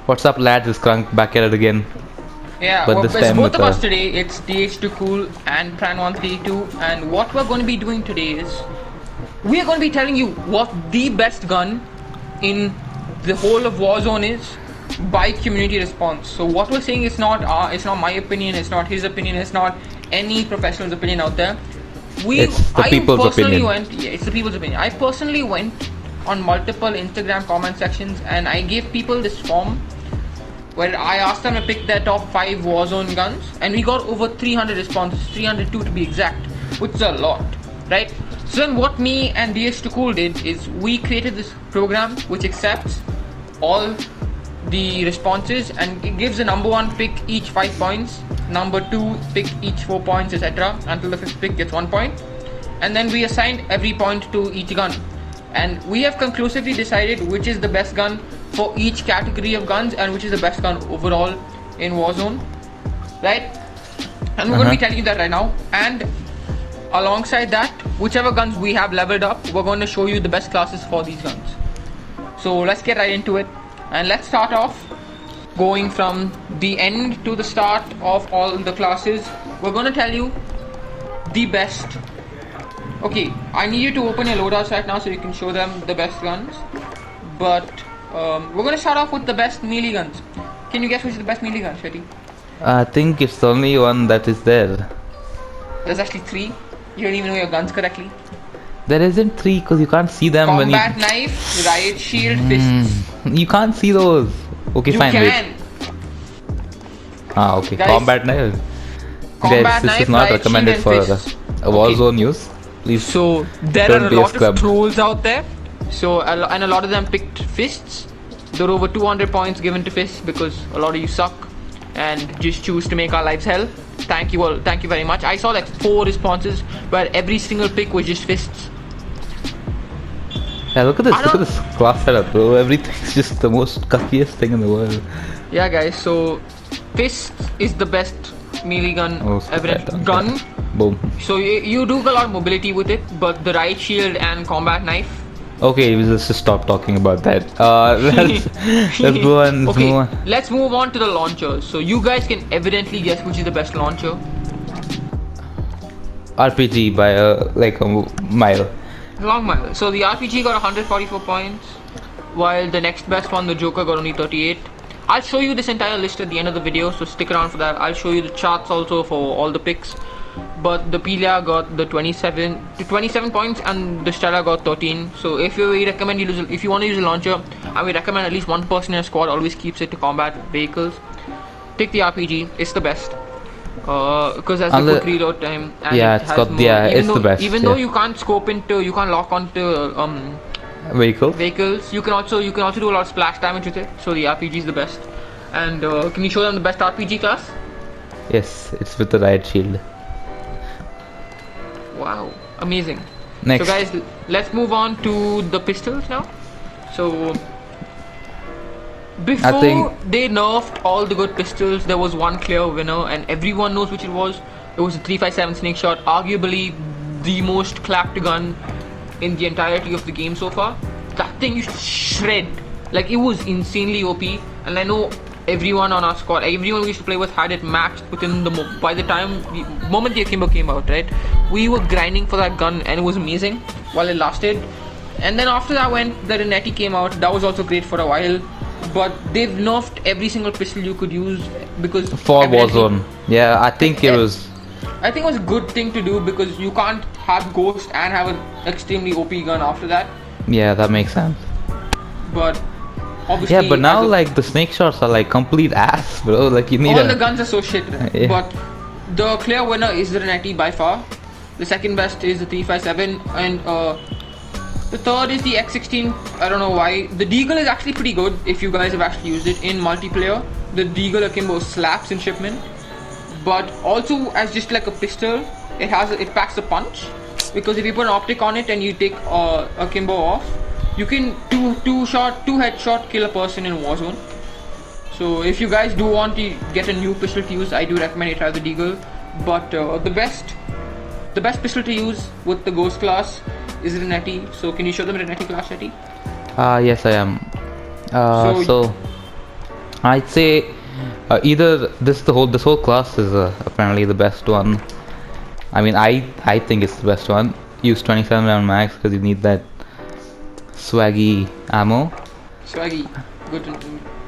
What's up, lads? It's Crunk back at it again. Yeah, But well, this it's time both with of us today. It's DH2Cool and Pran132, and what we're going to be doing today is we are going to be telling you what the best gun in the whole of Warzone is by community response. So what we're saying is not my opinion, it's not his opinion, it's not any professional's opinion out there. It's the people's opinion. It's the people's opinion. I personally went on multiple Instagram comment sections and I gave people this form where I asked them to pick their top 5 Warzone guns, and we got over 300 responses, 302 to be exact, which is a lot, right? So then what me and DH2Cool did is we created this program which accepts all the responses and it gives the number 1 pick each 5 points, number 2 pick each 4 points, etc. until the 5th pick gets 1 point, and then we assigned every point to each gun, and we have conclusively decided which is the best gun for each category of guns and which is the best gun overall in Warzone, right? And we're going to be telling you that right now, and alongside that, whichever guns we have leveled up, we're going to show you the best classes for these guns. So let's get right into it, and let's start off going from the end to the start of all the classes. We're going to tell you the best. Okay, I need you to open your loadouts right now so you can show them the best guns, but we're going to start off with the best melee guns. Can you guess which is the best melee gun, Shetty? I think it's the only one that is there. There's actually 3. You don't even know your guns correctly. There isn't 3 because you can't see them when you... Combat knife, riot shield, fists. You can't see those. Okay, You fine, can. wait. Ah, okay. Guys, combat knife. Combat Guys, this knife, is not riot recommended shield for and a fists. Warzone use. Please. So there Don't are a be a lot scrub. of trolls out there. So and a lot of them picked fists. There were over 200 points given to fists because a lot of you suck and just choose to make our lives hell. Thank you all. Thank you very much. I saw like 4 responses where every single pick was just fists. Yeah, look at this. Look at this class setup, bro. Everything's just the most cuckiest thing in the world. Yeah, guys. So fist is the best melee gun ever. Gun. Boom. So you do a lot of mobility with it, but the riot shield and combat knife. Okay, let's just stop talking about that. Let's go on. Let's move on to the launchers. So you guys can evidently guess which is the best launcher. RPG by like a mile. Long mile. So the RPG got 144 points, while the next best one, the Joker, got only 38. I'll show you this entire list at the end of the video, so stick around for that. I'll show you the charts also for all the picks. But the Pilia got the 27 points and the Stella got 13. So if you recommend if you want to use a launcher, I would recommend at least one person in a squad always keeps it to combat vehicles. Take the RPG, it's the best. Because there's a quick reload time and it's the best. Even though you can't lock onto vehicles, you can also do a lot of splash damage with it. So the RPG is the best. And can you show them the best RPG class? Yes, it's with the riot shield. Wow, amazing. Next. So guys, let's move on to the pistols now. So before they nerfed all the good pistols, there was one clear winner and everyone knows which it was. It was the 357 Snake Shot, arguably the most clapped gun in the entirety of the game so far. That thing used to shred. Like, it was insanely OP, and I know everyone on our squad, everyone we used to play with had it maxed within by the moment the akimbo came out, right? We were grinding for that gun and it was amazing while it lasted. And then after that, when the Renetti came out, that was also great for a while. But they've nerfed every single pistol you could use because for Warzone. Yeah, I think it was a good thing to do because you can't have Ghost and have an extremely OP gun after that. Yeah, that makes sense. But obviously, yeah, but now like the snake shots are like complete ass, bro. Like you need all the guns are so shit. Yeah. But the clear winner is the Renetti by far. The second best is the 357, and the third is the X16. I don't know why. The Deagle is actually pretty good if you guys have actually used it in multiplayer. The Deagle Akimbo slaps in shipment, but also as just like a pistol, it packs a punch. Because if you put an optic on it and you take Akimbo off, you can two headshot kill a person in Warzone. So if you guys do want to get a new pistol to use, I do recommend you try the Deagle. But the best pistol to use with the Ghost class is Renetti. So can you show them Renetti class, Shetty? Yes, I am. So I'd say either this whole class is apparently the best one. I mean, I think it's the best one. Use 27 round max because you need that swaggy ammo. Swaggy, good,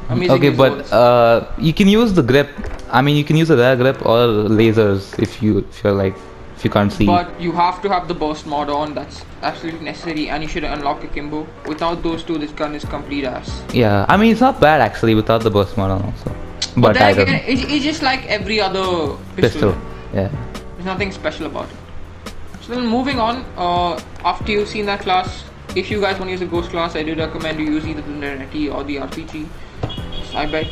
amazing. Okay, results. but you can use the grip. I mean, you can use the rare grip or lasers if you're like if you can't see. But you have to have the burst mod on. That's absolutely necessary, and you should unlock a Kimbo. Without those two, this gun is complete ass. Yeah, I mean it's not bad actually without the burst mod on also. But But I then don't. again, it's just like every other pistol. Yeah. There's nothing special about it. So then moving on, after you've seen that class, if you guys want to use a ghost class, I do recommend you use either the Netty or the RPG. I bet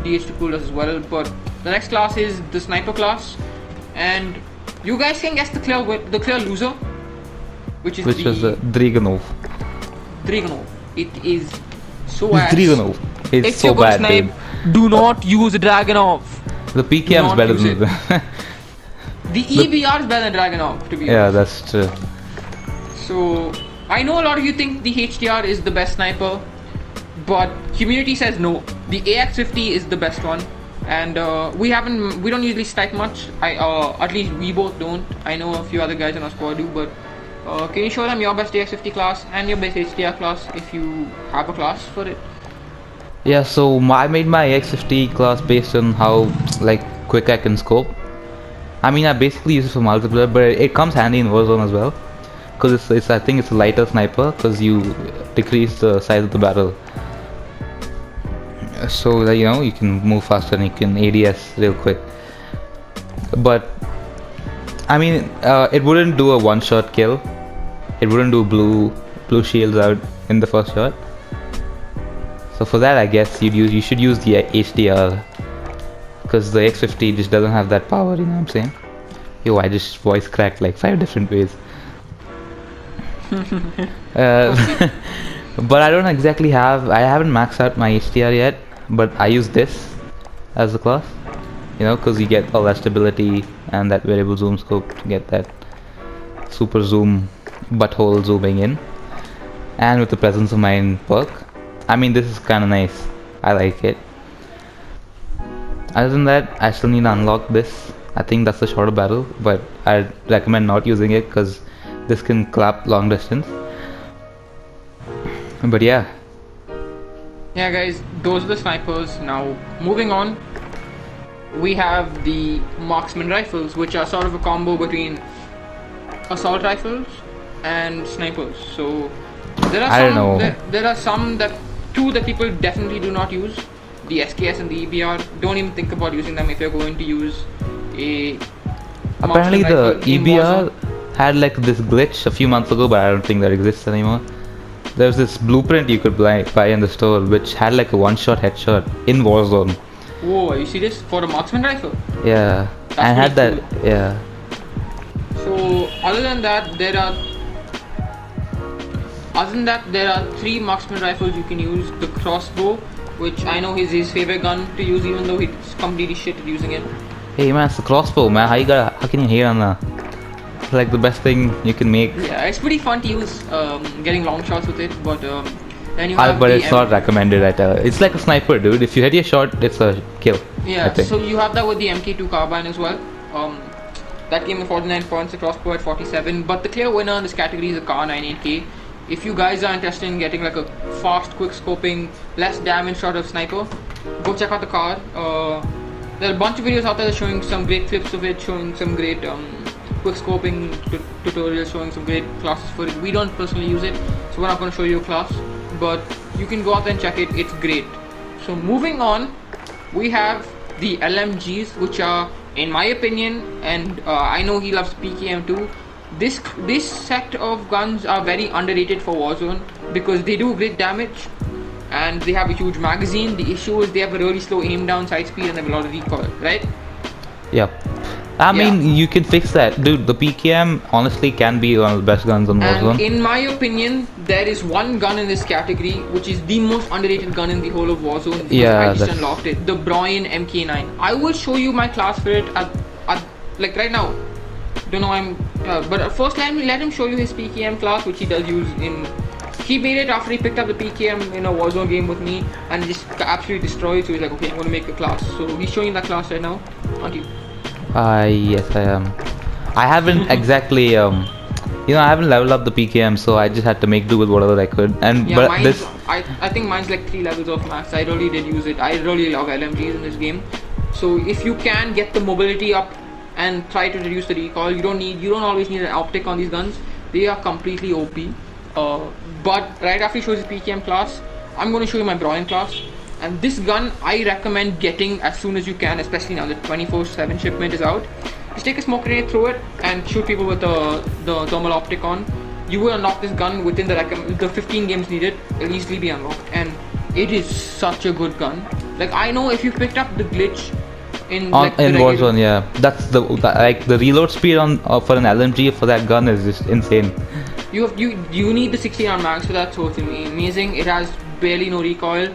DH2 cool does as well. But the next class is the sniper class, and you guys can guess the clear loser, which is Which was the Dragunov. Dragunov. It is so It's ass. Dragunov. It's If so you're gonna bad, snipe, dude. do not use Dragunov. The PKM is not better use than the. The EBR is better than Dragunov, to be Yeah, honest. that's true. So I know a lot of you think the HDR is the best sniper, but community says no. The AX50 is the best one, and we don't usually snipe much. At least we both don't. I know a few other guys in our squad do, but can you show them your best AX50 class and your best HDR class if you have a class for it? Yeah, so I made my X50 class based on how like quick I can scope. I mean, I basically use it for multiplayer, but it comes handy in Warzone as well, because it's I think it's a lighter sniper because you decrease the size of the barrel, so that you can move faster and you can ADS real quick. But I mean, it wouldn't do a one-shot kill. It wouldn't do blue shields out in the first shot. So for that, I guess you should use the HDR. Because the X50 just doesn't have that power, you know what I'm saying? Yo, I just voice cracked like 5 different ways. But I don't exactly I haven't maxed out my HDR yet, but I use this as the class, because you get all that stability and that variable zoom scope to get that super zoom butthole zooming in, and with the presence of mind perk. I mean, this is kind of nice. I like it. Other than that, I still need to unlock this. I think that's the shorter barrel, but I recommend not using it because this can clap long distance. But yeah. Yeah, guys, those are the snipers. Now, moving on, we have the Marksman Rifles, which are sort of a combo between assault rifles and snipers. So there are two that people definitely do not use. The SKS and the EBR. Don't even think about using them if you're going to use a Apparently the rifle in EBR Warzone. had like this glitch a few months ago, but I don't think that exists anymore. There's this blueprint you could buy in the store which had like a one-shot headshot in Warzone. Whoa, are you serious? For a Marksman Rifle? Yeah, That's and had pretty that. Yeah. So other than that, there are 3 Marksman Rifles you can use. The crossbow, which I know is his favorite gun to use, even though he's completely shit at using it. Hey man, it's the crossbow, man. How can you hate on that? It's like the best thing you can make. Yeah, it's pretty fun to use, getting long shots with it, but then you have But the it's not recommended at all. It's like a sniper, dude. If you hit your shot, it's a kill. Yeah, so you have that with the MK2 carbine as well. That came at 49 points, the crossbow at 47. But the clear winner in this category is a Kar 98K. If you guys are interested in getting like a fast, quick scoping, less damage sort of sniper, go check out the Kar. There are a bunch of videos out there showing some great clips of it, showing some great quick scoping tutorials, showing some great classes for it. We don't personally use it, so we're not going to show you a class, but you can go out there and check it. It's great. So moving on, we have the LMGs, which are, in my opinion, and I know he loves PKM too, this set of guns are very underrated for Warzone because they do great damage and they have a huge magazine. The issue is they have a really slow aim down, sight speed, and they have a lot of recoil, right? Yep. I mean, you can fix that, dude. The PKM honestly can be one of the best guns on Warzone. And in my opinion, there is one gun in this category which is the most underrated gun in the whole of Warzone. Yeah, I just unlocked it. The Brian MK9. I will show you my class for it at like right now. Don't know but first let him show you his PKM class, which he does use in he made it after he picked up the PKM in a Warzone game with me and just absolutely destroyed. So he's like, okay, I'm gonna make a class. So he's showing that class right now, aren't you? Yes, I am. I haven't exactly I haven't leveled up the PKM, so I just had to make do with whatever I could. And Yeah, but this, I think mine's like 3 levels of max. I really did use it. I really love LMGs in this game. So if you can get the mobility up and try to reduce the recoil, you don't always need an optic on these guns. They are completely OP. But right after he shows his PKM class, I'm going to show you my Brawling class. And this gun I recommend getting as soon as you can, especially now the 24/7 shipment is out. Just take a smoke grenade, throw it, and shoot people with the thermal optic on. You will unlock this gun within the 15 games needed. It'll easily be unlocked, and it is such a good gun. Like, I know if you picked up the glitch in Warzone, yeah, that's the reload speed on for an LMG for that gun is just insane. You need the 60 round mag, so that's totally amazing. It has barely no recoil.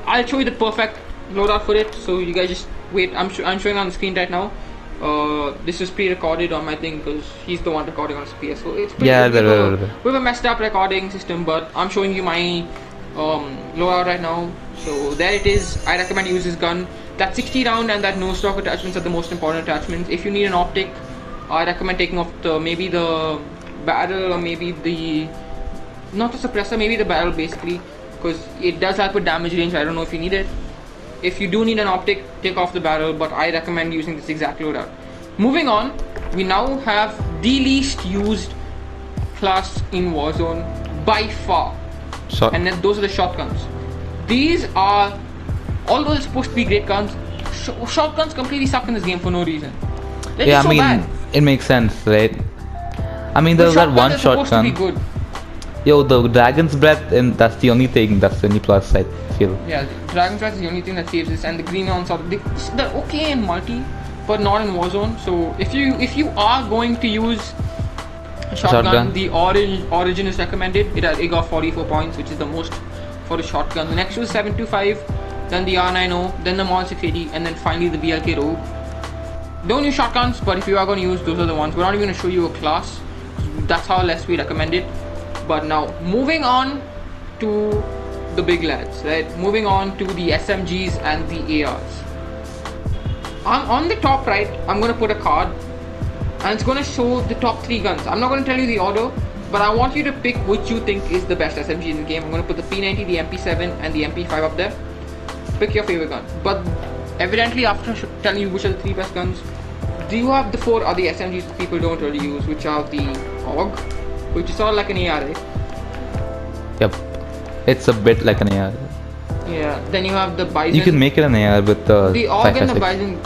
I'll show you the perfect loadout for it. So you guys just wait. I'm showing on the screen right now. This is pre-recorded on my thing because he's the one recording on his PS. So it's pretty with a messed up recording system, but I'm showing you my loadout right now. So there it is. I recommend you use this gun. That 60 round and that no stock attachments are the most important attachments. If you need an optic, I recommend taking off maybe the barrel or maybe not the suppressor, maybe the barrel basically, because it does help with damage range. I don't know if you need it. If you do need an optic, take off the barrel, but I recommend using this exact loadout. Moving on, we now have the least used class in Warzone by far, and then those are the shotguns. These are, although they're supposed to be great guns, shotguns completely suck in this game for no reason. Yeah, I mean, it makes sense, right? I mean, there's that one shotgun. Yo, the Dragon's Breath, and that's the only thing, that's the only plus I feel. Yeah, Dragon's Breath is the only thing that saves this, and the green ones they're okay in multi, but not in Warzone. So if you are going to use a shotgun, the Origin is recommended. It got 44 points, which is the most for a shotgun. The next was 725, then the R90, then the Mod 680, and then finally the BLK Rogue. Don't use shotguns, but if you are going to use, those are the ones. We're not even going to show you a class. That's how less we recommend it. But now, moving on to the big lads, right? Moving on to the SMGs and the ARs. On the top right, I'm going to put a card, and it's going to show the top 3 guns. I'm not going to tell you the order, but I want you to pick which you think is the best SMG in the game. I'm going to put the P90, the MP7, and the MP5 up there. Pick your favorite gun. But evidently, after telling you which are the 3 best guns, do you have the 4 other SMGs that people don't really use, which are the AUG, which is sort of like an AR, right? Yep, it's a bit like an AR. Yeah, then you have the Bison. You can make it an AR with the AUG and the Bison.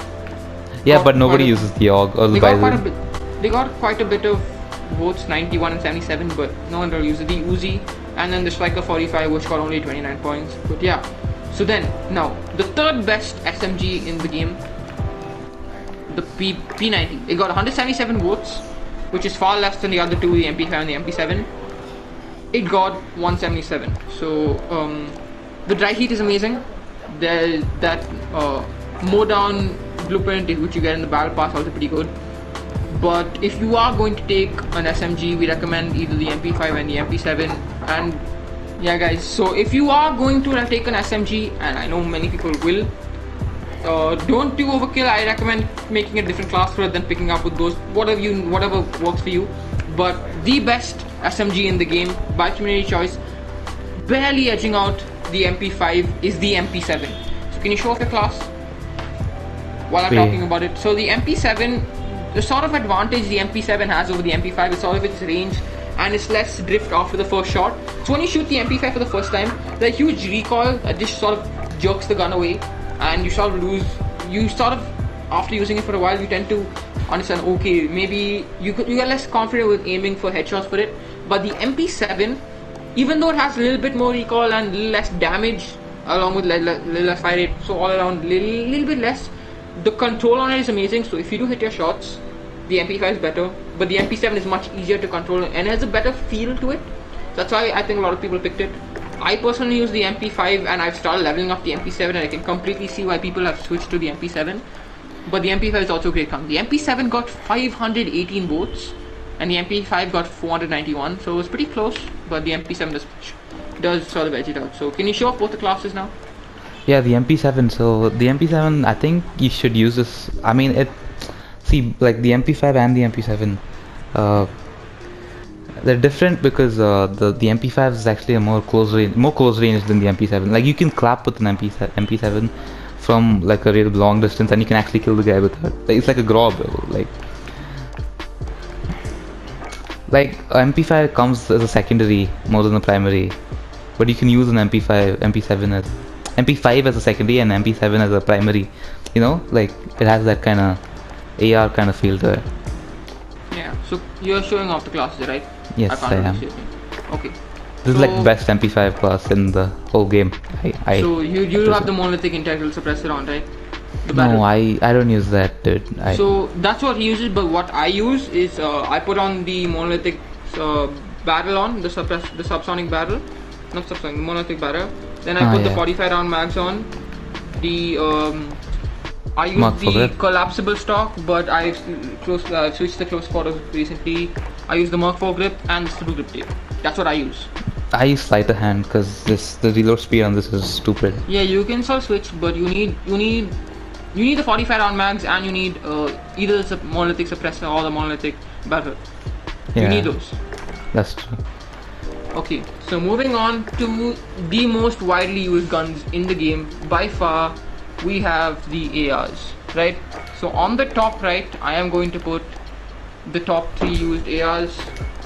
Yeah, but nobody uses the AUG or the Bison. They got quite a bit of votes, 91 and 77, but no one really uses the Uzi, and then the Striker 45, which got only 29 points. But yeah, so then now the third best SMG in the game, the P90. It got 177 votes, which is far less than the other two, the MP5 and the MP7. It got 177. So the dry heat is amazing. There's that Modown blueprint, which you get in the battle pass, also pretty good. But if you are going to take an SMG, we recommend either the MP5 and the MP7. And yeah guys, so if you are going to take an SMG, and I know many people will, don't do overkill. I recommend making a different class for it than picking up with those, whatever works for you. But the best SMG in the game by community choice, barely edging out the MP5, is the MP7. So can you show off your class while I'm talking about it? So the MP7, the sort of advantage the MP7 has over the MP5 is sort of its range and its less drift after the first shot. So when you shoot the MP5 for the first time, there's a huge recoil that just sort of jerks the gun away, and you sort of after using it for a while, you tend to understand, okay, maybe you get less confident with aiming for headshots for it. But the MP7, even though it has a little bit more recoil and less damage along with little less fire rate, so all around little bit less, the control on it is amazing. So if you do hit your shots, the MP5 is better, but the MP7 is much easier to control and has a better feel to it. That's why I think a lot of people picked it. I personally use the MP5 and I've started leveling up the MP7, and I can completely see why people have switched to the MP7. But the MP5 is also a great gun. The MP7 got 518 votes, and the MP5 got 491, so it was pretty close, but the MP7 does sort of edge it out. So can you show off both the classes now? Yeah, the MP7. So the MP7, I think you should use this. I mean, like the MP5 and the MP7, they're different because the MP5 is actually a more close range than the MP7. Like you can clap with an MP7 from like a real long distance, and you can actually kill the guy with it. Like, it's like a grab, like MP5 comes as a secondary more than a primary, but you can use an MP5 as a secondary and MP7 as a primary. You know, like it has that kind of AR kind of feel to it. Yeah. So you're showing off the classes, right? Yes, I am. Okay. This is like the best MP5 class in the whole game. So you have the monolithic Untitled Suppressor on, right? No, I don't use that, dude. So that's what he uses, but what I use is I put on the monolithic barrel on, the subsonic barrel, not subsonic, monolithic barrel. Then I put the 45 round mags on. I use the collapsible stock, but I've switched the close quarters recently. I use the Mark 4 grip and the screw grip tape. That's what I use. I use sleight of hand because the reload speed on this is stupid. Yeah, you can sort of switch, but you need the 45 round mags, and you need either the monolithic suppressor or the monolithic barrel. Yeah, you need those. That's true. Okay, so moving on to the most widely used guns in the game, by far, we have the ARs, right? So on the top right, I am going to put the top 3 used ARs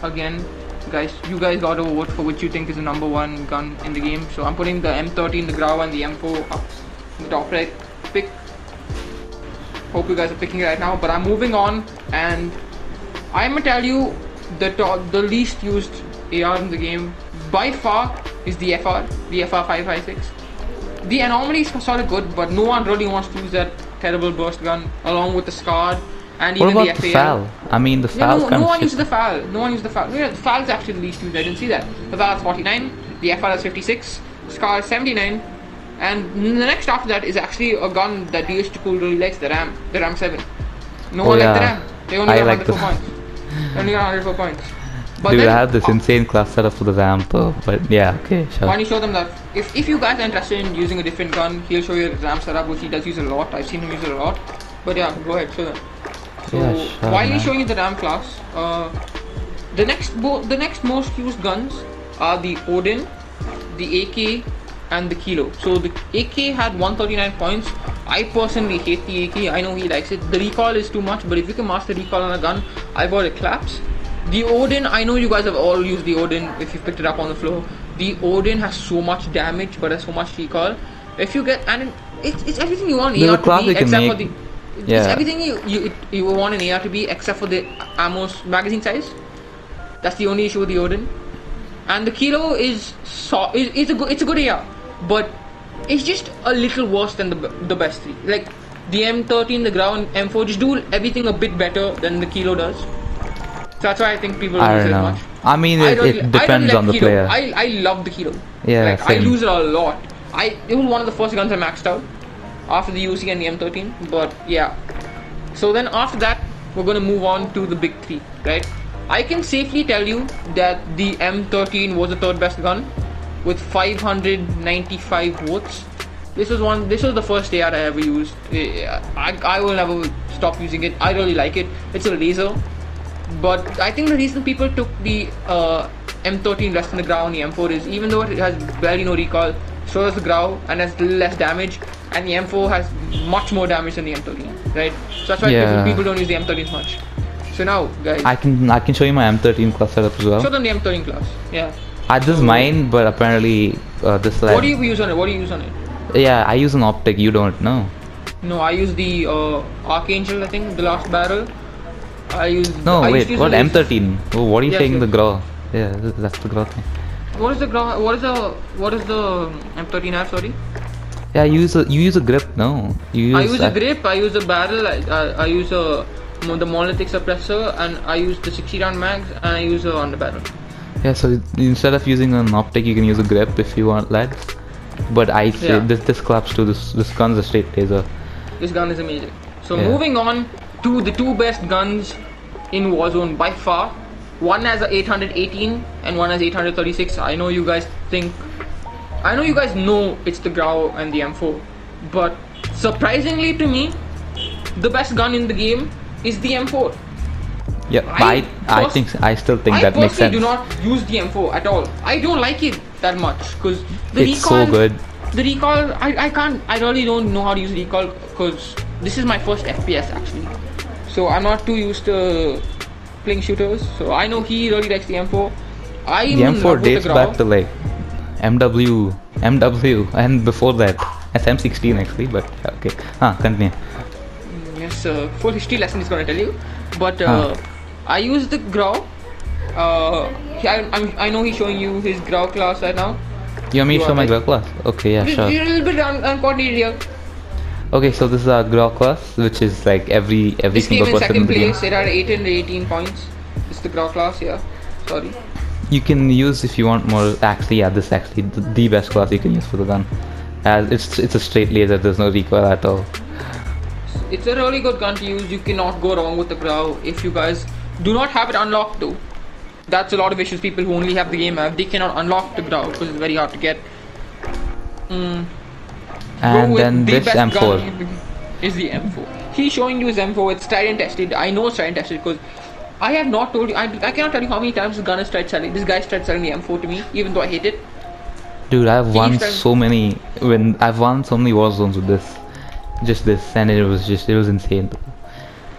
again. Guys, you guys gotta vote for which you think is the #1 gun in the game. So I'm putting the M13, the Grau, and the M4 up in the top right pick. Hope you guys are picking it right now, but I'm moving on, and I'm gonna tell you the least used AR in the game by far is the FR556. The anomaly is sort of good, but no one really wants to use that terrible burst gun along with the SCAR and what even about the FAL. The FAL? I mean, the FAL. No one uses the FAL. No one uses the FAL. Yeah, the FAL is actually the least used. I didn't see that. The FAL is 49, the FR is 56, SCAR is 79, and the next after that is actually a gun that DH Cool really likes, the RAM 7. No one likes the RAM. They only got 104 points. They only got 104 points. But dude, then, I have this insane class setup for the RAM though, but yeah, okay, sure. Why don't you show them that? If you guys are interested in using a different gun, he'll show you the RAM setup, which he does use a lot. I've seen him use it a lot. But yeah, go ahead, show them. So yeah, sure, while he's showing you the RAM class, the next most used guns are the Odin, the AK, and the Kilo. So the AK had 139 points. I personally hate the AK. I know he likes it. The recoil is too much, but if you can master recoil on a gun, I bought it claps. The Odin, I know you guys have all used the Odin if you picked it up on the floor. The Odin has so much damage but has so much recoil. If you get, and it's everything you want AR to be except for the it's everything you want an AR to be except for the ammo's magazine size. That's the only issue with the Odin. And the Kilo it's a good AR, but it's just a little worse than the best 3. Like the M13, the Grau, and M4 just do everything a bit better than the Kilo does. So that's why I think people don't use it as much. I mean, it depends on the player. I love the Kilo. Yeah, like, I use it a lot. It was one of the first guns I maxed out after the UC and the M13. But yeah. So then after that, we're gonna move on to the big 3, right? I can safely tell you that the M13 was the 3rd best gun with 595 votes. This was the first AR I ever used. I will never stop using it. I really like it. It's a laser. But I think the reason people took the M13 less than the Grau and the M4 is even though it has barely no recoil, so does the Grau and has less damage, and the M4 has much more damage than the M13, right? So that's why people don't use the M13 much. So now, guys, I can show you my M13 class setup as well. Show them the M13 class. Yeah. This is mine, but apparently this. What do you use on it? Yeah, I use an optic. You don't know. No, I use the Archangel. I think the last barrel. What M13? Oh, what are you saying? Yes. The Grau? Yeah, that's the Grau thing. What is the Grau? What is the M13 have? Sorry. Yeah, you use a grip. No, I use a grip. I use a barrel. I use the monolithic suppressor, and I use the 60 round mags, and I use a underbarrel. Yeah, so instead of using an optic, you can use a grip if you want, lads. But I say this claps to this gun's a straight laser. This gun is amazing. So moving on to the 2 best guns in Warzone by far. One has a 818 and one has 836. I know you guys know it's the Grau and the M4, but surprisingly to me, the best gun in the game is the M4. Yeah, I still think that makes sense. I personally do not use the M4 at all. I don't like it that much because it's so good. The recoil, I really don't know how to use recoil because this is my first FPS actually. So I'm not too used to playing shooters. So I know he really likes the M4. The M4 dates back to like MW, and before that, SM16 actually. But okay, continue. Yes, full history lesson is gonna tell you. But I use the Grau. I know he's showing you his Grau class right now. You want me to show my Grau class? Okay, yeah, sure. A little bit uncoordinated here. Okay, so this is our Grau class, which is like every single person in the game. This came in second place. It had 818 points. It's the Grau class, yeah. Sorry. You can use if you want more. Actually, yeah, this is actually the best class you can use for the gun. As it's a straight laser. There's no recoil at all. It's a really good gun to use. You cannot go wrong with the Grau. If you guys do not have it unlocked though, that's a lot of issues. People who only have the game app, they cannot unlock the Grau because it's very hard to get. And then this M4 is the M4. He's showing you his M4. It's tried and tested. I know it's tried and tested because I have not told you. I cannot tell you how many times this gun has tried selling. This guy's tried selling the M4 to me, even though I hate it. Dude, I've won so many. I've won so many war zones with this. Just this, and it was insane.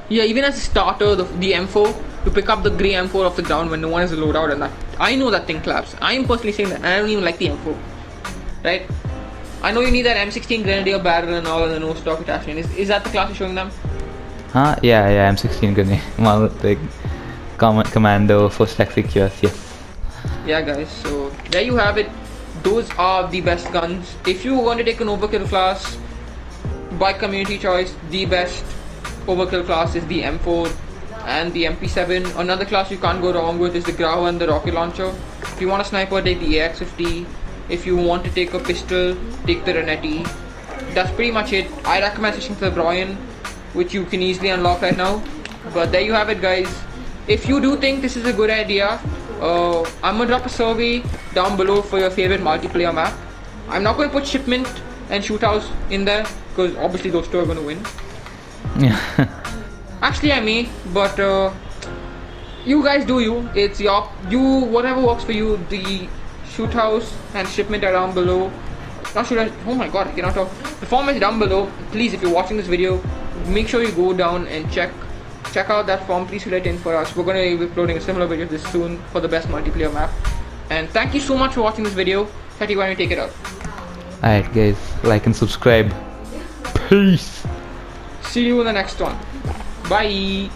Yeah, even as a starter, the M4, to pick up the grey M4 off the ground when no one has a loadout, and that, I know that thing claps. I am personally saying that, and I don't even like the M4, right? I know you need that M16 Grenadier barrel and all, and the no stock attachment. Is that the class you're showing them? Yeah, M16 Grenadier, monolithic, commando, first execute, yes. Yeah, guys. So there you have it. Those are the best guns. If you want to take an overkill class, by community choice, the best overkill class is the M4 and the MP7. Another class you can't go wrong with is the Grau and the rocket launcher. If you want a sniper, take the AX50. If you want to take a pistol, take the Renetti. That's pretty much it. I recommend switching to the Brian, which you can easily unlock right now. But there you have it, guys. If you do think this is a good idea, I'm gonna drop a survey down below for your favorite multiplayer map. I'm not going to put shipment and shoothouse in there because obviously those two are going to win. Yeah. Actually, I may, but you guys do you. It's whatever works for you. The shoothouse and shipment are down below. Oh my god, I cannot talk. The form is down below. Please, if you're watching this video, make sure you go down and check out that form. Please fill it in for us. We're going to be uploading a similar video this soon for the best multiplayer map. And thank you so much for watching this video. Tati, why don't you take it out? Alright guys, like and subscribe. Peace. See you in the next one. Bye.